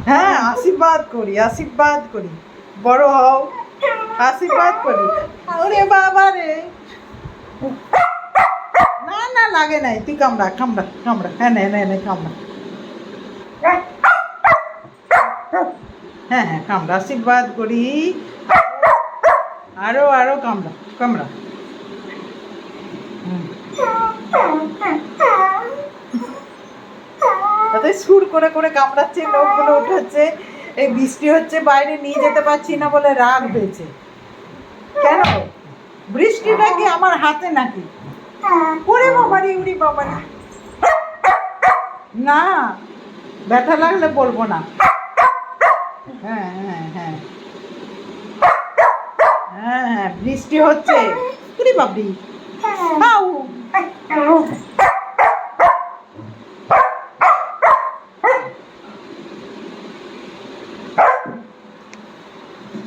হ্যাঁ, আশীর্বাদ করি, আশীর্বাদ করি, বড় হও, আশীর্বাদ করি। ওরে বাবা রে, না না লাগে নাই, তুই কামড়া কামড়া কামড়া, হ্যাঁ নে নে নে কামড়া, হ্যাঁ হ্যাঁ কামড়া, আশীর্বাদ করি, আরো আরো কামড়া কামড়া। তাতে সুর করে করে কামড়াচ্ছে, লোকগুলো উঠাচ্ছে। এই বৃষ্টি হচ্ছে, বাইরে নিয়ে যেতে পারছি না বলে রাগ হয়েছে। কেন বৃষ্টিটা কি আমার হাতে নাকি? ওরে বাবারি, উড়ি বাবারি, না ব্যথা লাগলে বলবো না। হ্যাঁ হ্যাঁ হ্যাঁ হ্যাঁ হ্যাঁ, বৃষ্টি হচ্ছে, উড়ি বাবরি।